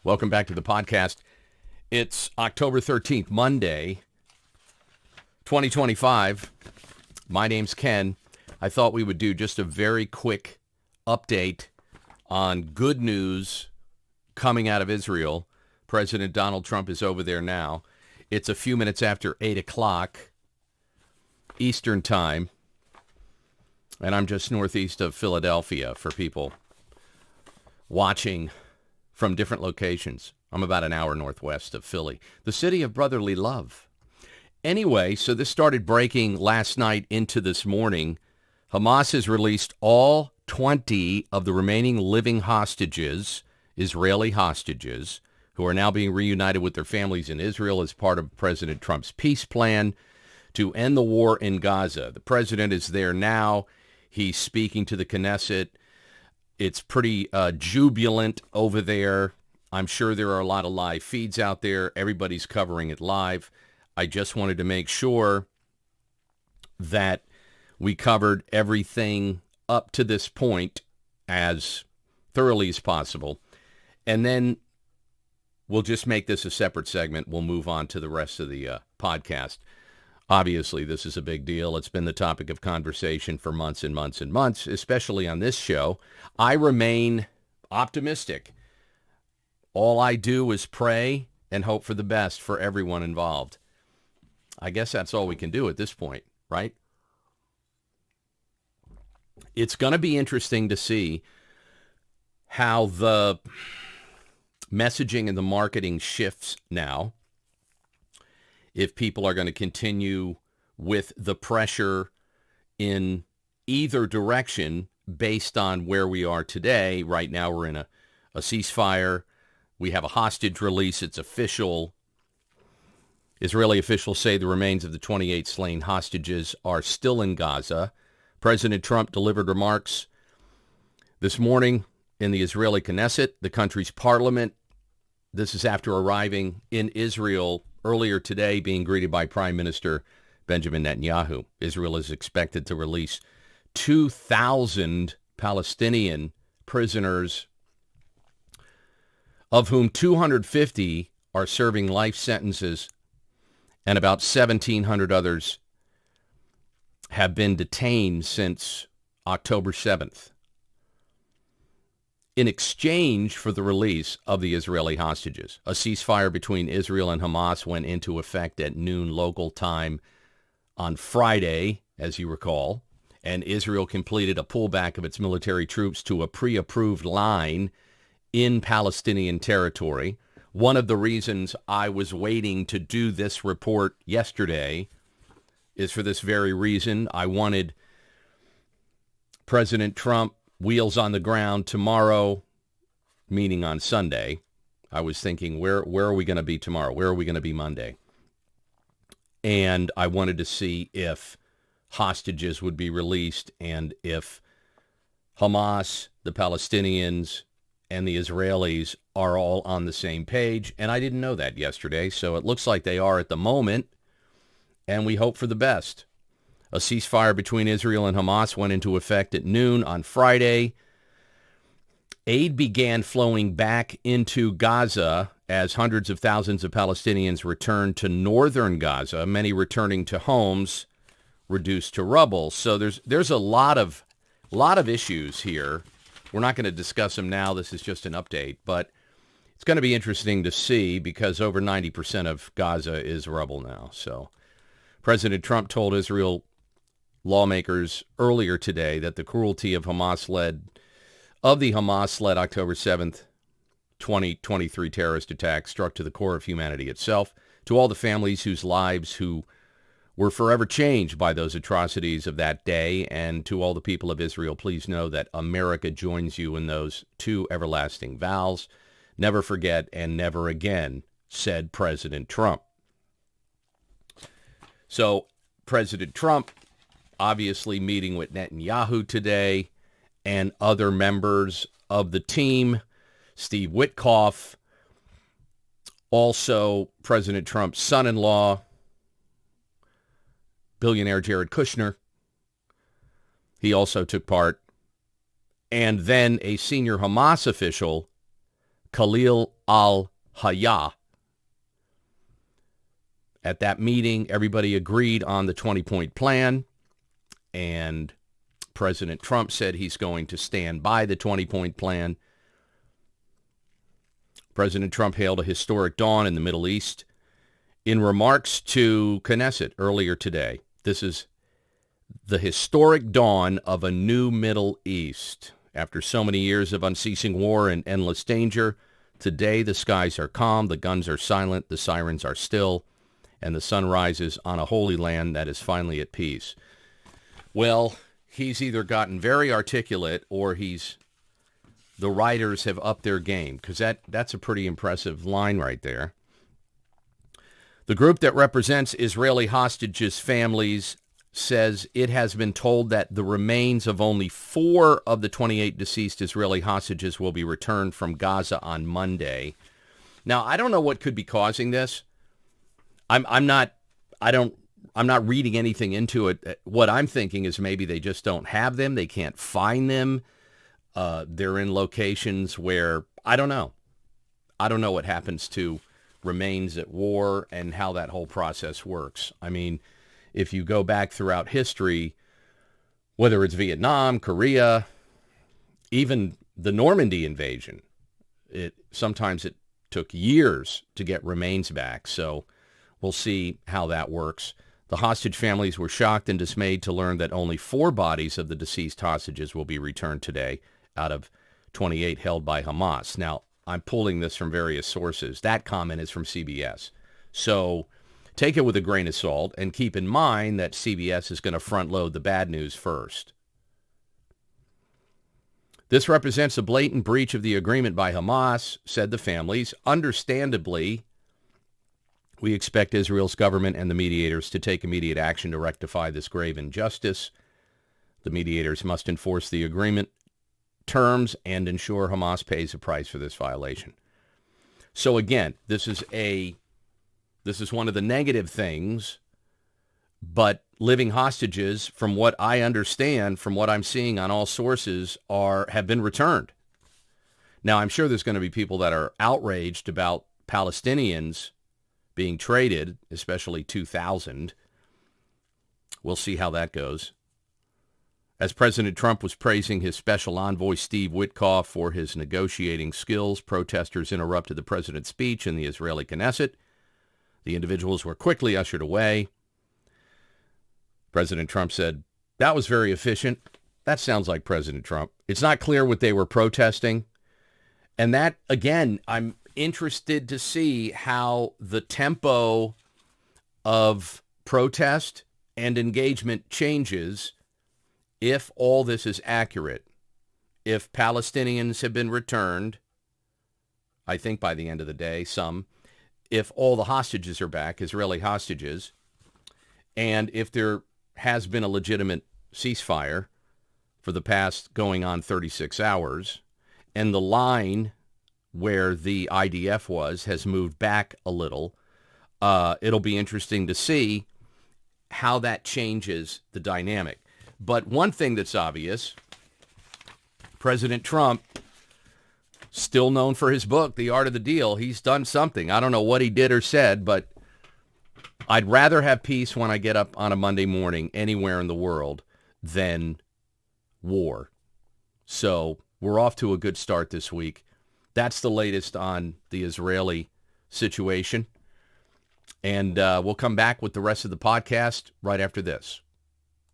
Welcome back to the podcast. It's October 13th, Monday, 2025. My name's Ken. I thought we would do just a very quick update on good news coming out of Israel. President Donald Trump is over there now. It's a few minutes after 8 o'clock Eastern Time, and I'm just northeast of Philadelphia for people watching from different locations. I'm about an hour northwest of Philly, the city of brotherly love. Anyway, so this started breaking last night into this morning. Hamas has released all 20 of the remaining living hostages, Israeli hostages, who are now being reunited with their families in Israel as part of President Trump's peace plan to end the war in Gaza. The president is there now. He's speaking to the Knesset. It's pretty jubilant over there. I'm sure there are a lot of live feeds out there. Everybody's covering it live. I just wanted to make sure that we covered everything up to this point as thoroughly as possible. And then we'll just make this a separate segment. We'll move on to the rest of the podcast. Obviously, this is a big deal. It's been the topic of conversation for months and months and months, especially on this show. I remain optimistic. All I do is pray and hope for the best for everyone involved. I guess that's all we can do at this point, right? It's going to be interesting to see how the messaging and the marketing shifts now. If people are going to continue with the pressure in either direction based on where we are today. Right now we're in a ceasefire. We have a hostage release. It's official. Israeli officials say the remains of the 28 slain hostages are still in Gaza. President Trump delivered remarks this morning in the Israeli Knesset, the country's parliament. This is after arriving in Israel earlier today, being greeted by Prime Minister Benjamin Netanyahu. Israel is expected to release 2,000 Palestinian prisoners, of whom 250 are serving life sentences, and about 1,700 others have been detained since October 7th. In exchange for the release of the Israeli hostages, a ceasefire between Israel and Hamas went into effect at noon local time on Friday, as you recall, and Israel completed a pullback of its military troops to a pre-approved line in Palestinian territory. One of the reasons I was waiting to do this report yesterday is for this very reason. I wanted President Trump wheels on the ground tomorrow, meaning on Sunday. I was thinking, where are we going to be tomorrow? Where are we going to be Monday? And I wanted to see if hostages would be released and if Hamas, the Palestinians, and the Israelis are all on the same page. And I didn't know that yesterday, so it looks like they are at the moment, and we hope for the best. A ceasefire between Israel and Hamas went into effect at noon on Friday. Aid began flowing back into Gaza as hundreds of thousands of Palestinians returned to northern Gaza, many returning to homes reduced to rubble. So there's a lot of issues here. We're not going to discuss them now. This is just an update, but it's going to be interesting to see because over 90% of Gaza is rubble now. So President Trump told Israel lawmakers earlier today that the cruelty of the Hamas-led October 7th, 2023 terrorist attack struck to the core of humanity itself. To all the families whose lives who were forever changed by those atrocities of that day, and to all the people of Israel, please know that America joins you in those two everlasting vows. Never forget and never again, said President Trump. So President Trump obviously meeting with Netanyahu today and other members of the team, Steve Witkoff, also President Trump's son-in-law, billionaire Jared Kushner. He also took part. And then a senior Hamas official Khalil al-Hayya. At that meeting, everybody agreed on the 20-point plan, and President Trump said he's going to stand by the 20-point plan. President Trump hailed a historic dawn in the Middle East in remarks to Knesset earlier today. This is the historic dawn of a new Middle East. After so many years of unceasing war and endless danger, today the skies are calm, the guns are silent, the sirens are still, and the sun rises on a holy land that is finally at peace. Well, he's either gotten very articulate or the writers have upped their game, because that's a pretty impressive line right there. The group that represents Israeli hostages' families says it has been told that the remains of only 4 of the 28 deceased Israeli hostages will be returned from Gaza on Monday. Now, I don't know what could be causing this. I'm not reading anything into it. What I'm thinking is maybe they just don't have them. They can't find them. They're in locations where, I don't know. I don't know what happens to remains at war and how that whole process works. I mean, if you go back throughout history, whether it's Vietnam, Korea, even the Normandy invasion, sometimes it took years to get remains back. So we'll see how that works. The hostage families were shocked and dismayed to learn that only 4 bodies of the deceased hostages will be returned today out of 28 held by Hamas. Now, I'm pulling this from various sources. That comment is from CBS. So take it with a grain of salt and keep in mind that CBS is going to front load the bad news first. This represents a blatant breach of the agreement by Hamas, said the families. Understandably, we expect Israel's government and the mediators to take immediate action to rectify this grave injustice. The mediators must enforce the agreement terms and ensure Hamas pays a price for this violation. So again, this is one of the negative things, but living hostages, from what I understand, from what I'm seeing on all sources, have been returned. Now, I'm sure there's going to be people that are outraged about Palestinians being traded, especially 2,000. We'll see how that goes. As President Trump was praising his special envoy, Steve Witkoff, for his negotiating skills, protesters interrupted the president's speech in the Israeli Knesset. The individuals were quickly ushered away. President Trump said, "That was very efficient." That sounds like President Trump. It's not clear what they were protesting. And that, again, I'm interested to see how the tempo of protest and engagement changes if all this is accurate. If Palestinians have been returned, I think by the end of the day, some, if all the hostages are back, Israeli hostages, and if there has been a legitimate ceasefire for the past going on 36 hours, and the line where the IDF was has moved back a little, it'll be interesting to see how that changes the dynamic. But one thing that's obvious, President Trump, still known for his book, The Art of the Deal, he's done something. I don't know what he did or said, but I'd rather have peace when I get up on a Monday morning anywhere in the world than war. So we're off to a good start this week. That's the latest on the Israeli situation. And we'll come back with the rest of the podcast right after this.